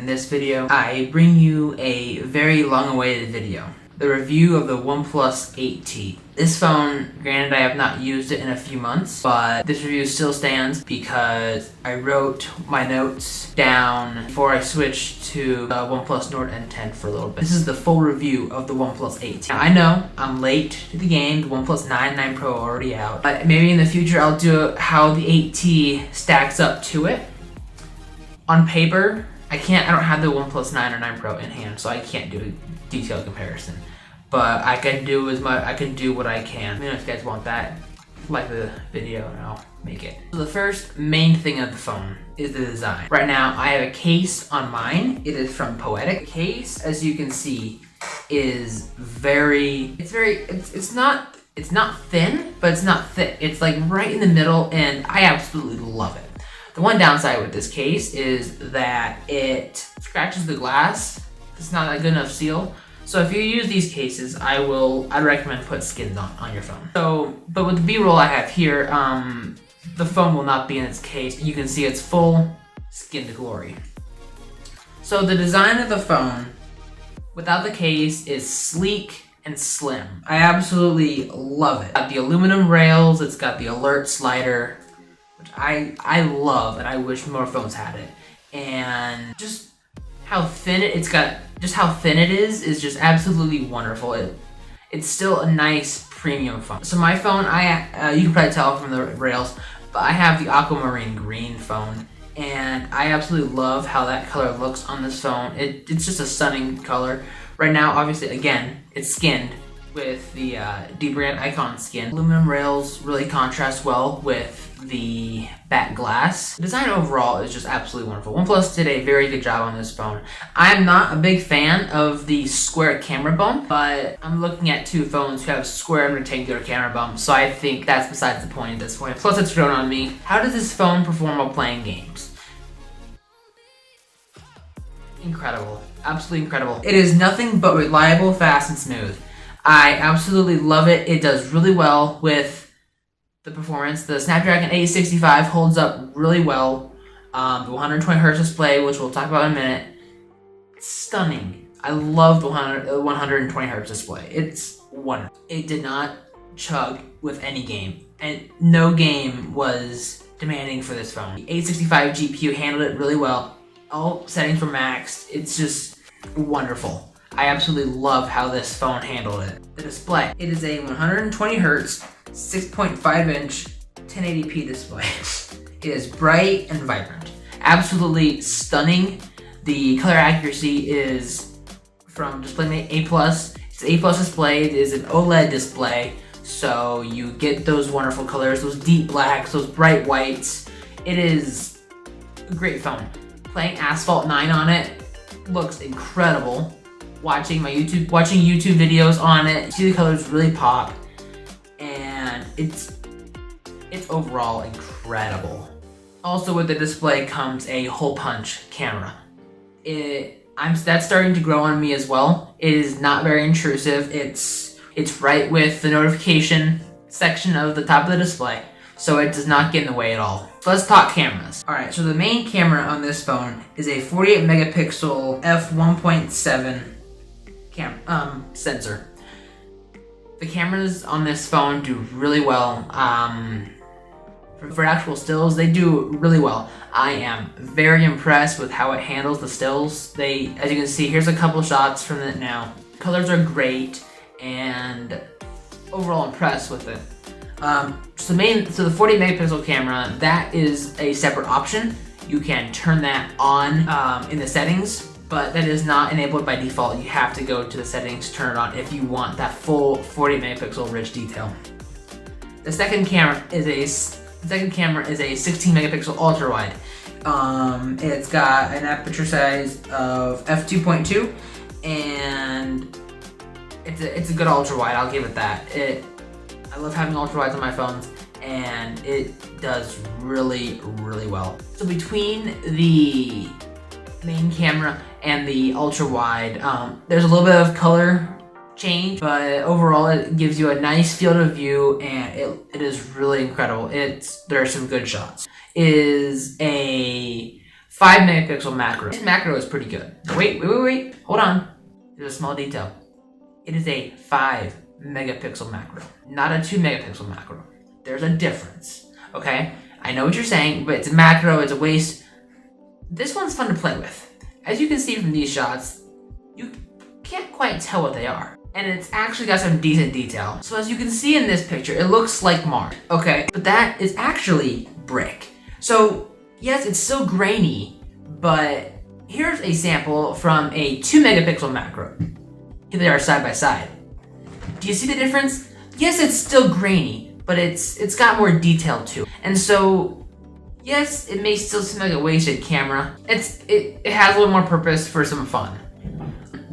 in this video, I bring you a very long-awaited video. The review of the OnePlus 8T. This phone, granted I have not used it in a few months, but this review still stands because I wrote my notes down before I switched to the OnePlus Nord N10 for a little bit. This is the full review of the OnePlus 8T. Now, I know I'm late to the game, the OnePlus 9 Pro already out, but maybe in the future I'll do how the 8T stacks up to it. On paper, I don't have the OnePlus 9 or 9 Pro in hand, so I can't do a detailed comparison. But I can do what I can. Let me know if you guys want that. Like the video and I'll make it. So the first main thing of the phone is the design. Right now, I have a case on mine. It is from Poetic. The case, as you can see, is it's not thin, but it's not thick. It's like right in the middle, and I absolutely love it. The one downside with this case is that it scratches the glass. It's not a good enough seal. So if you use these cases, I'd recommend put skins on your phone. But with the B-roll I have here, the phone will not be in its case. You can see it's full skin to glory. So the design of the phone, without the case, is sleek and slim. I absolutely love it. It's got the aluminum rails, it's got the alert slider, which I love, and I wish more phones had it. And just how thin it is just absolutely wonderful. It's still a nice premium phone. So my phone, you can probably tell from the rails, but I have the aquamarine green phone, and I absolutely love how that color looks on this phone. It's just a stunning color. Right now, obviously, again, it's skinned with the D-brand icon skin. Aluminum rails really contrast well with the back glass. The design overall is just absolutely wonderful. OnePlus did a very good job on this phone. I'm not a big fan of the square camera bump, but I'm looking at two phones who have square and rectangular camera bumps, so I think that's besides the point at this point. Plus, it's grown on me. How does this phone perform while playing games? Incredible. Absolutely incredible. It is nothing but reliable, fast, and smooth. I absolutely love it. It does really well with the performance. The Snapdragon 865 holds up really well. The 120Hz display, which we'll talk about in a minute, it's stunning. I love the 120Hz display. It's wonderful. It did not chug with any game, and no game was demanding for this phone. The 865 GPU handled it really well. All settings were maxed. It's just wonderful. I absolutely love how this phone handled it. The display. It is a 120Hz, 6.5-inch, 1080p display. It is bright and vibrant. Absolutely stunning. The color accuracy is from DisplayMate A+. It's an A+ display. It is an OLED display, so you get those wonderful colors, those deep blacks, those bright whites. It is a great phone. Playing Asphalt 9 on it looks incredible. Watching YouTube videos on it, you see the colors really pop, and it's overall incredible. Also with the display comes a hole punch camera. That's starting to grow on me as well. It is not very intrusive. It's right with the notification section of the top of the display, so it does not get in the way at all. Let's talk cameras. Alright, so the main camera on this phone is a 48 megapixel f1.7 sensor. The cameras on this phone do really well. For actual stills, they do really well. I am very impressed with how it handles the stills. As you can see, here's a couple shots from it now. Colors are great, and overall impressed with it. So the 40 megapixel camera, that is a separate option. You can turn that on in the settings, but that is not enabled by default. You have to go to the settings, turn it on if you want that full 40 megapixel rich detail. The second camera is a 16 megapixel ultra wide. It's got an aperture size of f2.2, and it's a good ultra wide. I'll give it that. I love having ultra wides on my phones, and it does really, really well. So between the main camera and the ultra wide, there's a little bit of color change, but overall it gives you a nice field of view, and it is really incredible. There are some good shots. It is a 5 megapixel macro. This macro is pretty good. Wait. Hold on. There's a small detail. It is a 5 megapixel macro, not a 2 megapixel macro. There's a difference, okay? I know what you're saying, but it's a macro, it's a waste. This one's fun to play with. As you can see from these shots, you can't quite tell what they are. And it's actually got some decent detail. So as you can see in this picture, it looks like Mars, okay? But that is actually brick. So yes, it's still grainy, but here's a sample from a 2 megapixel macro. Here they are side by side. Do you see the difference? Yes, it's still grainy, but it's got more detail too. And so, yes, it may still seem like a wasted camera. It has a little more purpose for some fun.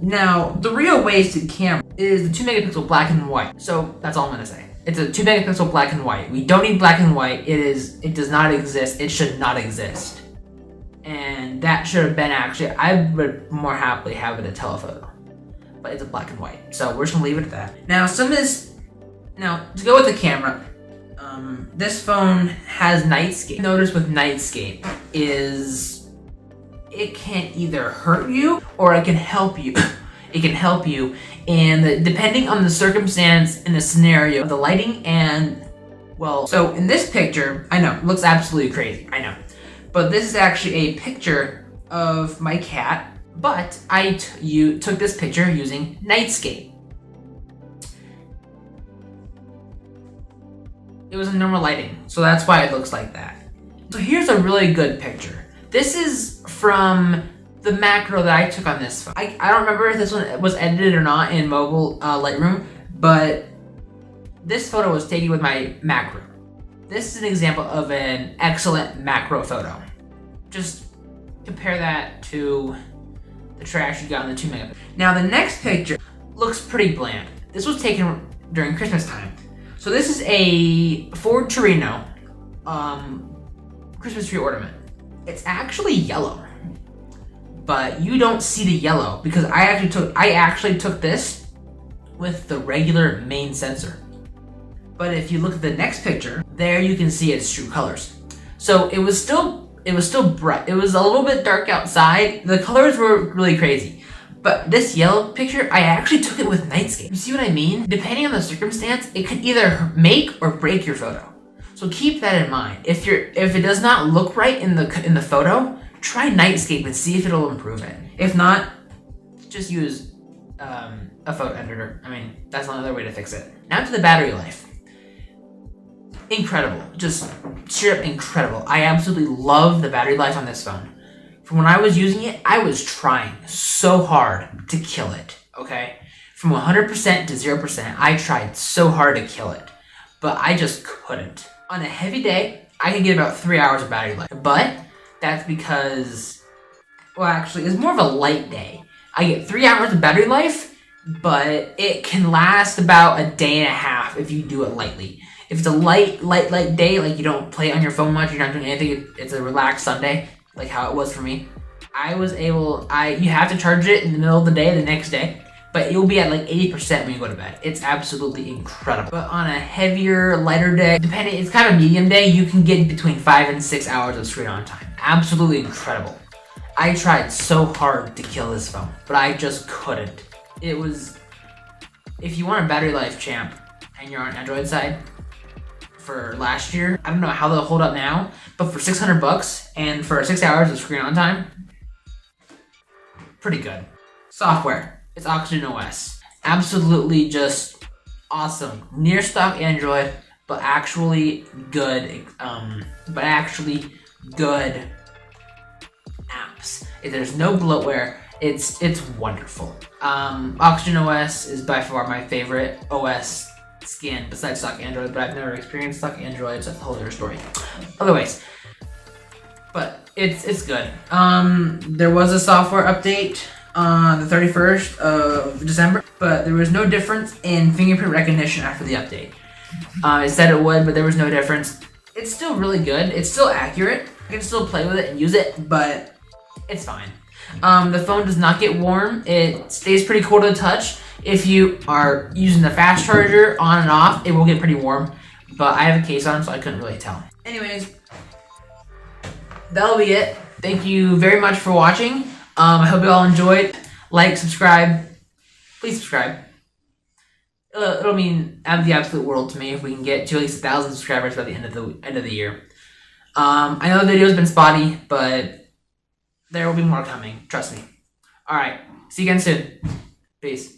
Now, the real wasted camera is the 2 megapixel black and white. So that's all I'm gonna say. It's a 2 megapixel black and white. We don't need black and white. It does not exist. It should not exist. And that should have been actually, I would more happily have it a telephoto. But it's a black and white. So we're just gonna leave it at that. Now to go with the camera, this phone has nightscape. Notice with nightscape is it can either hurt you or it can help you. It can help you, and depending on the circumstance and the scenario, the lighting and, well, so in this picture, I know, it looks absolutely crazy, I know. But this is actually a picture of my cat, but I took this picture using nightscape. It was in normal lighting, so that's why it looks like that. So here's a really good picture. This is from the macro that I took on this phone. I don't remember if this one was edited or not in mobile Lightroom, but this photo was taken with my macro. This is an example of an excellent macro photo. Just compare that to the trash you got in the 2 megapixel. Now the next picture looks pretty bland. This was taken during Christmas time. So this is a Ford Torino Christmas tree ornament. It's actually yellow, but you don't see the yellow because I actually took this with the regular main sensor. But if you look at the next picture, there you can see its true colors. So it was still bright. It was a little bit dark outside. The colors were really crazy. But this yellow picture, I actually took it with nightscape. You see what I mean? Depending on the circumstance, it could either make or break your photo. So keep that in mind. If it does not look right in the photo, try nightscape and see if it'll improve it. If not, just use a photo editor. I mean, that's another way to fix it. Now to the battery life. Incredible, just straight up incredible. I absolutely love the battery life on this phone. From when I was using it, I was trying so hard to kill it, okay? From 100% to 0%, I tried so hard to kill it, but I just couldn't. On a heavy day, I can get about 3 hours of battery life, but that's because, well, actually, it's more of a light day. I get 3 hours of battery life, but it can last about a day and a half if you do it lightly. If it's a light day, like you don't play on your phone much, you're not doing anything, it's a relaxed Sunday, like how it was for me. You have to charge it in the middle of the day, the next day, but you'll be at like 80% when you go to bed. It's absolutely incredible. But on a heavier, lighter day, it's kind of a medium day, you can get between 5 and 6 hours of screen on time. Absolutely incredible. I tried so hard to kill this phone, but I just couldn't. If you want a battery life champ and you're on Android side, for last year, I don't know how they'll hold up now, but for $600 and for 6 hours of screen on time, pretty good. Software, it's Oxygen OS. Absolutely just awesome. Near stock Android, but actually good, apps. If there's no bloatware, it's wonderful. Oxygen OS is by far my favorite OS skin besides stock Android, but I've never experienced stock Android, so that's a whole other story. Otherwise, but it's good. There was a software update on the 31st of December, but there was no difference in fingerprint recognition after the update. It said it would, but there was no difference. It's still really good. It's still accurate. I can still play with it and use it, but it's fine. The phone does not get warm. It stays pretty cool to the touch. If you are using the fast charger on and off, it will get pretty warm, but I have a case on, so I couldn't really tell. Anyways, that'll be it. thank you very much for watching. I hope you all enjoyed. Like, subscribe. Please subscribe. It'll mean the absolute world to me if we can get to at least 1,000 subscribers by the end of the year. I know the video's been spotty, but there will be more coming. Trust me. All right. See you again soon. Peace.